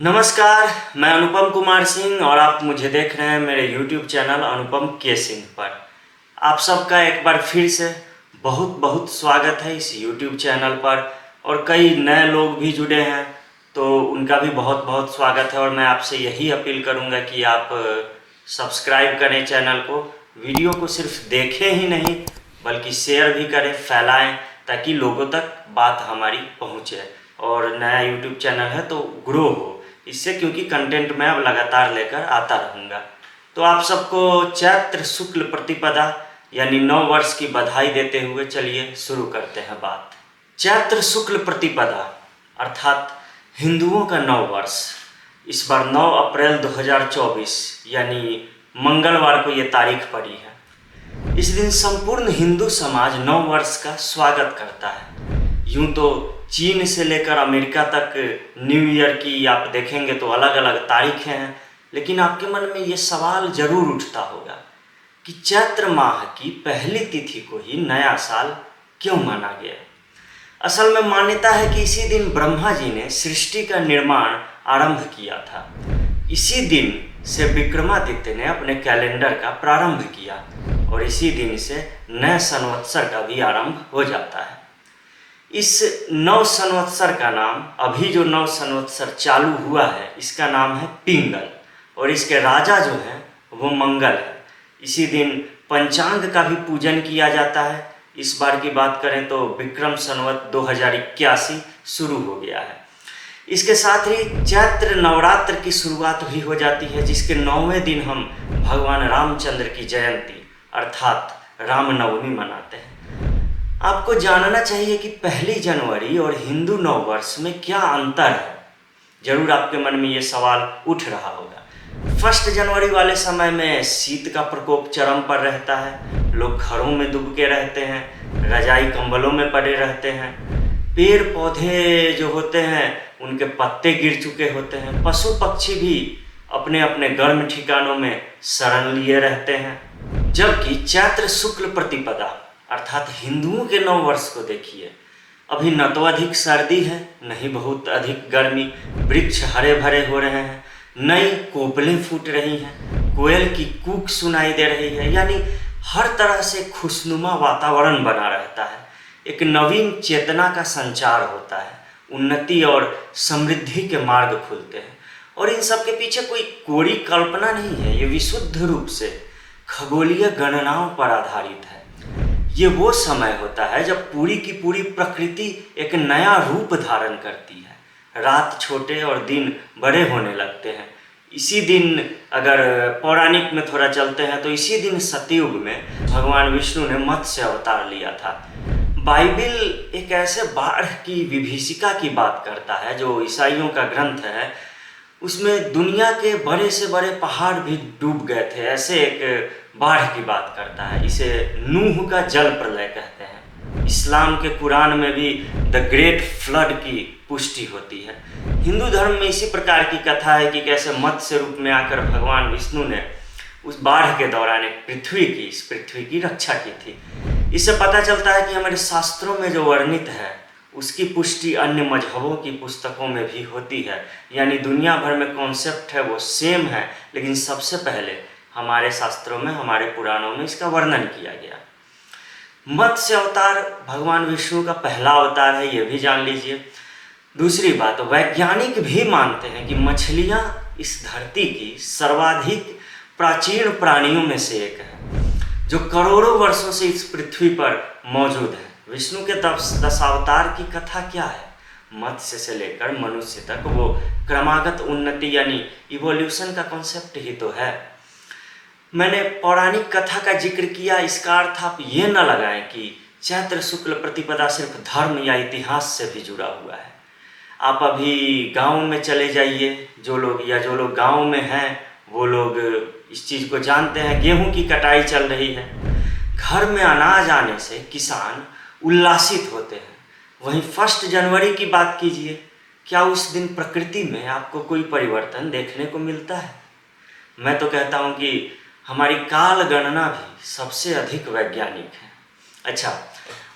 नमस्कार, मैं अनुपम कुमार सिंह और आप मुझे देख रहे हैं मेरे YouTube चैनल अनुपम के सिंह पर। आप सबका एक बार फिर से बहुत बहुत स्वागत है इस YouTube चैनल पर। और कई नए लोग भी जुड़े हैं तो उनका भी बहुत बहुत स्वागत है। और मैं आपसे यही अपील करूंगा कि आप सब्सक्राइब करें चैनल को, वीडियो को सिर्फ देखें ही नहीं बल्कि शेयर भी करें, फैलाएं, ताकि लोगों तक बात हमारी पहुँचे और नया YouTube चैनल है तो ग्रो हो इससे, क्योंकि कंटेंट मैं अब लगातार लेकर आता रहूँगा। तो आप सबको चैत्र शुक्ल प्रतिपदा यानी नव वर्ष की बधाई देते हुए चलिए शुरू करते हैं बात। चैत्र शुक्ल प्रतिपदा अर्थात हिंदुओं का नव वर्ष इस बार 9 अप्रैल 2024 यानी मंगलवार को ये तारीख पड़ी है। इस दिन संपूर्ण हिंदू समाज नव वर्ष का स्वागत करता है। यूँ तो चीन से लेकर अमेरिका तक न्यू ईयर की आप देखेंगे तो अलग अलग तारीखें हैं, लेकिन आपके मन में ये सवाल जरूर उठता होगा कि चैत्र माह की पहली तिथि को ही नया साल क्यों माना गया। असल में मान्यता है कि इसी दिन ब्रह्मा जी ने सृष्टि का निर्माण आरंभ किया था। इसी दिन से विक्रमादित्य ने अपने कैलेंडर का प्रारंभ किया और इसी दिन से नए संवत्सर का भी आरंभ हो जाता है। इस नव संवत्सर का नाम, अभी जो नव संवत्सर चालू हुआ है, इसका नाम है पिंगल और इसके राजा जो हैं वो मंगल है। इसी दिन पंचांग का भी पूजन किया जाता है। इस बार की बात करें तो विक्रम संवत 2081 शुरू हो गया है। इसके साथ ही चैत्र नवरात्र की शुरुआत भी हो जाती है, जिसके 9वें दिन हम भगवान रामचंद्र की जयंती अर्थात रामनवमी मनाते हैं। आपको जानना चाहिए कि पहली जनवरी और हिंदू नव वर्ष में क्या अंतर है। जरूर आपके मन में ये सवाल उठ रहा होगा। 1 जनवरी वाले समय में शीत का प्रकोप चरम पर रहता है। लोग घरों में दुबके रहते हैं, रजाई कंबलों में पड़े रहते हैं। पेड़ पौधे जो होते हैं उनके पत्ते गिर चुके होते हैं। पशु पक्षी भी अपने अपने गर्म ठिकानों में शरण लिए रहते हैं। जबकि चैत्र शुक्ल प्रतिपदा अर्थात हिंदुओं के नव वर्ष को देखिए, अभी न तो अधिक सर्दी है न ही बहुत अधिक गर्मी। वृक्ष हरे भरे हो रहे हैं, नई कोपलें फूट रही हैं, कोयल की कूक सुनाई दे रही है, यानी हर तरह से खुशनुमा वातावरण बना रहता है। एक नवीन चेतना का संचार होता है, उन्नति और समृद्धि के मार्ग खुलते हैं। और इन सब के पीछे कोई कोरी कल्पना नहीं है, ये विशुद्ध रूप से खगोलीय गणनाओं पर आधारित है। ये वो समय होता है जब पूरी की पूरी प्रकृति एक नया रूप धारण करती है। रात छोटे और दिन बड़े होने लगते हैं। इसी दिन अगर पौराणिक में थोड़ा चलते हैं तो इसी दिन सतयुग में भगवान विष्णु ने मत्स्य अवतार लिया था। बाइबिल एक ऐसे बाढ़ की विभीषिका की बात करता है जो ईसाइयों का ग्रंथ है। उसमें दुनिया के बड़े से बड़े पहाड़ भी डूब गए थे, ऐसे एक बाढ़ की बात करता है। इसे नूह का जल प्रलय कहते हैं। इस्लाम के कुरान में भी द ग्रेट फ्लड की पुष्टि होती है। हिंदू धर्म में इसी प्रकार की कथा है कि कैसे मत्स्य रूप में आकर भगवान विष्णु ने उस बाढ़ के दौरान एक इस पृथ्वी की रक्षा की थी। इससे पता चलता है कि हमारे शास्त्रों में जो वर्णित है उसकी पुष्टि अन्य मजहबों की पुस्तकों में भी होती है। यानी दुनिया भर में कॉन्सेप्ट है वो सेम है, लेकिन सबसे पहले हमारे शास्त्रों में, हमारे पुराणों में इसका वर्णन किया गया। मत्स्य अवतार भगवान विष्णु का पहला अवतार है, ये भी जान लीजिए। दूसरी बात, वैज्ञानिक भी मानते हैं कि मछलियाँ इस धरती की सर्वाधिक प्राचीन प्राणियों में से एक है जो करोड़ों वर्षों से इस पृथ्वी पर मौजूद है। विष्णु के दशावतार की कथा क्या है? मत्स्य से लेकर मनुष्य तक वो क्रमागत उन्नति यानी इवोल्यूशन का कॉन्सेप्ट ही तो है। मैंने पौराणिक कथा का जिक्र किया, इसका अर्थ आप ये न लगाएं कि चैत्र शुक्ल प्रतिपदा सिर्फ धर्म या इतिहास से भी जुड़ा हुआ है। आप अभी गांव में चले जाइए, जो लोग गांव में हैं वो लोग इस चीज़ को जानते हैं। गेहूं की कटाई चल रही है, घर में अनाज आने से किसान उल्लासित होते हैं। वहीं 1 जनवरी की बात कीजिए, क्या उस दिन प्रकृति में आपको कोई परिवर्तन देखने को मिलता है? मैं तो कहता हूँ कि हमारी काल गणना भी सबसे अधिक वैज्ञानिक है। अच्छा,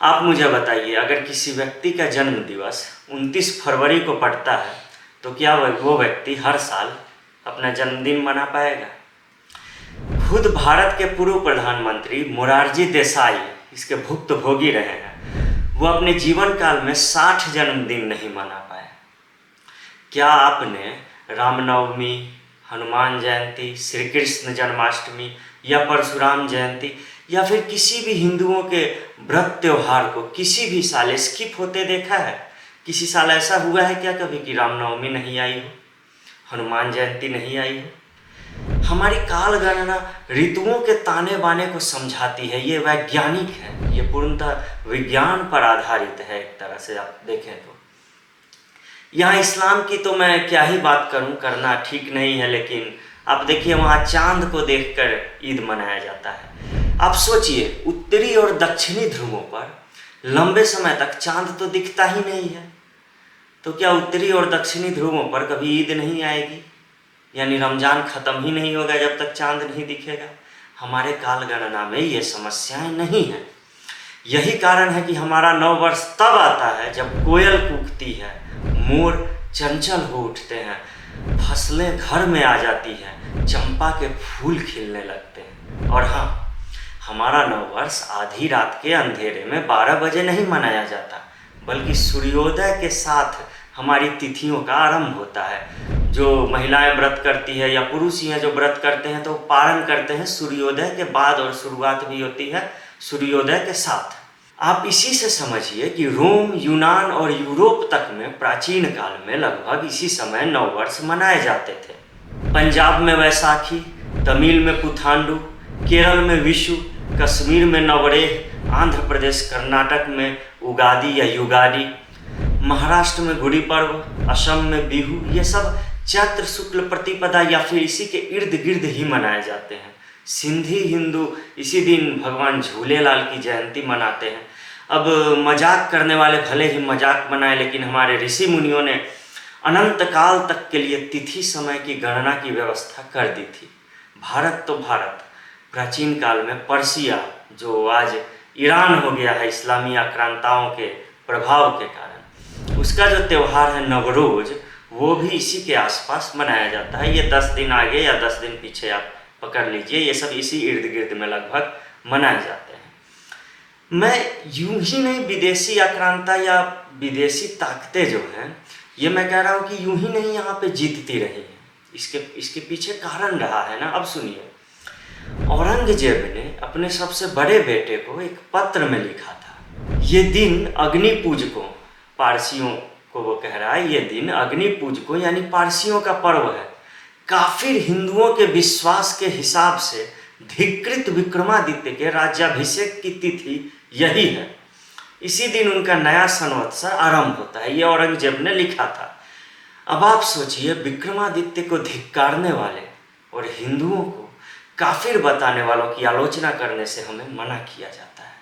आप मुझे बताइए, अगर किसी व्यक्ति का जन्म दिवस 29 फरवरी को पड़ता है तो क्या वो व्यक्ति हर साल अपना जन्मदिन मना पाएगा? खुद भारत के पूर्व प्रधानमंत्री मोरारजी देसाई इसके भुक्तभोगी रहे हैं। वो अपने जीवन काल में 60 जन्मदिन नहीं मना पाए। क्या आपने रामनवमी, हनुमान जयंती, श्री कृष्ण जन्माष्टमी या परशुराम जयंती या फिर किसी भी हिंदुओं के व्रत त्योहार को किसी भी साल स्किप होते देखा है? किसी साल ऐसा हुआ है क्या कभी कि रामनवमी नहीं आई हो, हनुमान जयंती नहीं आई हो? हमारी काल गणना ऋतुओं के ताने बाने को समझाती है। ये वैज्ञानिक है, ये पूर्णतः विज्ञान पर आधारित है। एक तरह से आप देखें तो यहाँ इस्लाम की तो मैं क्या ही बात करूं, करना ठीक नहीं है, लेकिन आप देखिए वहाँ चांद को देखकर ईद मनाया जाता है। आप सोचिए, उत्तरी और दक्षिणी ध्रुवों पर लंबे समय तक चांद तो दिखता ही नहीं है, तो क्या उत्तरी और दक्षिणी ध्रुवों पर कभी ईद नहीं आएगी? यानी रमज़ान ख़त्म ही नहीं होगा जब तक चांद नहीं दिखेगा। हमारे काल गणना में ये समस्याएं नहीं हैं। यही कारण है कि हमारा नव वर्ष तब आता है जब कोयल कूकती है, मोर चंचल हो उठते हैं, फसलें घर में आ जाती हैं, चंपा के फूल खिलने लगते हैं। और हाँ, हमारा नव वर्ष आधी रात के अंधेरे में 12 बजे नहीं मनाया जाता, बल्कि सूर्योदय के साथ हमारी तिथियों का आरंभ होता है। जो महिलाएं व्रत करती है या पुरुष ही हैं जो व्रत करते हैं तो पारण करते हैं सूर्योदय के बाद, और शुरुआत भी होती है सूर्योदय के साथ। आप इसी से समझिए कि रोम, यूनान और यूरोप तक में प्राचीन काल में लगभग इसी समय नव वर्ष मनाए जाते थे। पंजाब में वैसाखी, तमिल में पुथांडु, केरल में विशु, कश्मीर में नवरेह, आंध्र प्रदेश कर्नाटक में उगादी या युगादी, महाराष्ट्र में गुड़ी पर्व, असम में बिहू, ये सब चैत्र शुक्ल प्रतिपदा या फिर इसी के इर्द गिर्द ही मनाए जाते हैं। सिंधी हिंदू इसी दिन भगवान झूलेलाल की जयंती मनाते हैं। अब मजाक करने वाले भले ही मजाक बनाए, लेकिन हमारे ऋषि मुनियों ने अनंत काल तक के लिए तिथि समय की गणना की व्यवस्था कर दी थी। भारत तो भारत, प्राचीन काल में पर्सिया, जो आज ईरान हो गया है इस्लामी आक्रांताओं के प्रभाव के कारण, उसका जो त्यौहार है नवरोज, वो भी इसी के आसपास मनाया जाता है। ये 10 दिन आगे या 10 दिन पीछे आप पकड़ लीजिए, ये सब इसी इर्द गिर्द में लगभग मनाए जाते हैं। मैं यूं ही नहीं, विदेशी आक्रांता या विदेशी ताकतें जो हैं, ये मैं कह रहा हूँ कि यूं ही नहीं यहाँ पे जीतती रही हैं। इसके पीछे कारण रहा है ना। अब सुनिए, औरंगजेब ने अपने सबसे बड़े बेटे को एक पत्र में लिखा था, ये दिन अग्नि पूजकों, पारसियों को वो कह रहा है, ये दिन अग्नि पूजकों यानी पारसियों का पर्व है। काफिर हिंदुओं के विश्वास के हिसाब से धिक्कृत विक्रमादित्य के राज्याभिषेक की तिथि यही है। इसी दिन उनका नया संवत्सर आरंभ होता है। ये औरंगजेब ने लिखा था। अब आप सोचिए, विक्रमादित्य को धिक्कारने वाले और हिंदुओं को काफिर बताने वालों की आलोचना करने से हमें मना किया जाता है।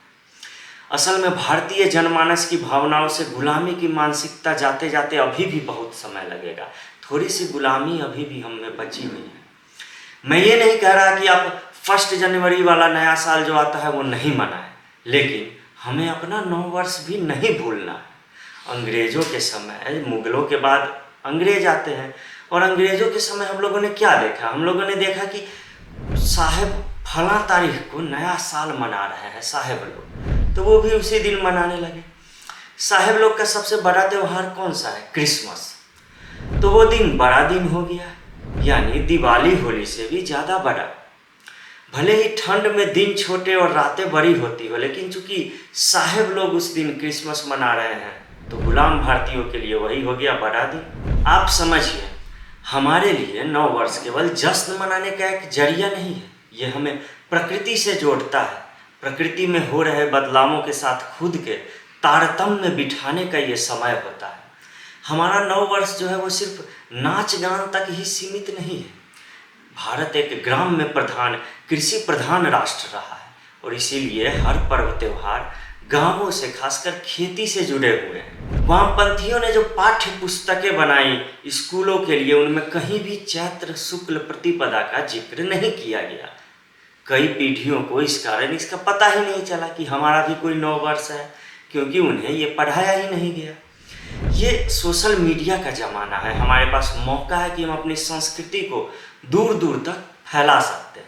असल में भारतीय जनमानस की भावनाओं से गुलामी की मानसिकता जाते जाते अभी भी बहुत समय लगेगा। थोड़ी सी गुलामी अभी भी हम में बची हुई है। मैं ये नहीं कह रहा कि आप 1 जनवरी वाला नया साल जो आता है वो नहीं मनाएं, लेकिन हमें अपना नव वर्ष भी नहीं भूलना है। अंग्रेज़ों के समय, मुगलों के बाद अंग्रेज आते हैं, और अंग्रेज़ों के समय हम लोगों ने क्या देखा? हम लोगों ने देखा कि साहेब फला तारीख को नया साल मना रहे हैं साहेब लोग, तो वो भी उसी दिन मनाने लगे। साहेब लोग का सबसे बड़ा त्यौहार कौन सा है? क्रिसमस। तो वो दिन बड़ा दिन हो गया, यानी दिवाली होली से भी ज़्यादा बड़ा। भले ही ठंड में दिन छोटे और रातें बड़ी होती हो, लेकिन चूंकि साहेब लोग उस दिन क्रिसमस मना रहे हैं, तो गुलाम भारतीयों के लिए वही हो गया बड़ा दिन। आप समझिए, हमारे लिए नव वर्ष केवल जश्न मनाने का एक जरिया नहीं है, ये हमें प्रकृति से जोड़ता है। प्रकृति में हो रहे बदलावों के साथ खुद के तारतम्य में बिठाने का ये समय होता है। हमारा नव वर्ष जो है वो सिर्फ नाच गान तक ही सीमित नहीं है। भारत एक ग्राम में प्रधान, कृषि प्रधान राष्ट्र रहा है, और इसीलिए हर पर्व त्योहार गांवों से, खासकर खेती से जुड़े हुए हैं। वामपंथियों ने जो पाठ्य पुस्तकें बनाई स्कूलों के लिए, उनमें कहीं भी चैत्र शुक्ल प्रतिपदा का जिक्र नहीं किया गया। कई पीढ़ियों को इस कारण इसका पता ही नहीं चला कि हमारा भी कोई नव वर्ष है, क्योंकि उन्हें ये पढ़ाया ही नहीं गया। ये सोशल मीडिया का ज़माना है, हमारे पास मौका है कि हम अपनी संस्कृति को दूर दूर तक फैला सकते हैं।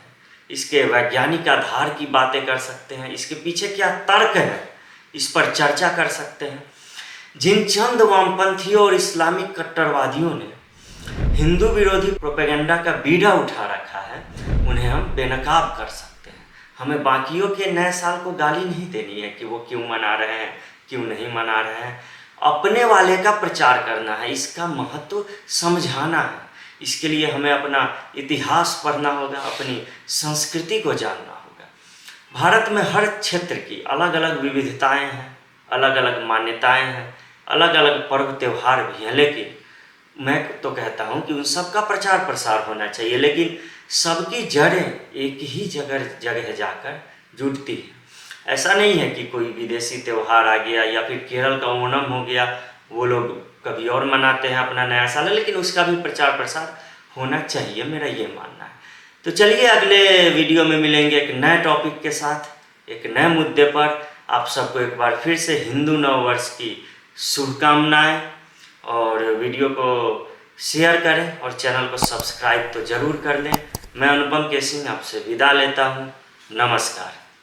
इसके वैज्ञानिक आधार की बातें कर सकते हैं, इसके पीछे क्या तर्क है इस पर चर्चा कर सकते हैं। जिन चंद वामपंथियों और इस्लामिक कट्टरवादियों ने हिंदू विरोधी प्रोपेगेंडा का बीड़ा उठा रखा है, उन्हें हम बेनकाब कर सकते हैं। हमें बाकियों के नए साल को गाली नहीं देनी है कि वो क्यों मना रहे हैं, क्यों नहीं मना रहे हैं। अपने वाले का प्रचार करना है, इसका महत्व समझाना है। इसके लिए हमें अपना इतिहास पढ़ना होगा, अपनी संस्कृति को जानना होगा। भारत में हर क्षेत्र की अलग अलग विविधताएं हैं, अलग अलग मान्यताएं हैं, अलग अलग पर्व त्यौहार भी हैं, लेकिन मैं तो कहता हूं कि उन सब का प्रचार प्रसार होना चाहिए, लेकिन सबकी जड़ें एक ही जगह जाकर जुड़ती हैं। ऐसा नहीं है कि कोई विदेशी त्यौहार आ गया या फिर केरल का ओणम हो गया, वो लोग कभी और मनाते हैं अपना नया साल, लेकिन उसका भी प्रचार प्रसार होना चाहिए, मेरा ये मानना है। तो चलिए अगले वीडियो में मिलेंगे एक नए टॉपिक के साथ, एक नए मुद्दे पर। आप सबको एक बार फिर से हिंदू नव वर्ष की शुभकामनाएं, और वीडियो को शेयर करें और चैनल को सब्सक्राइब तो ज़रूर कर लें। मैं अनुपम केसिंग आपसे विदा लेता हूँ। नमस्कार।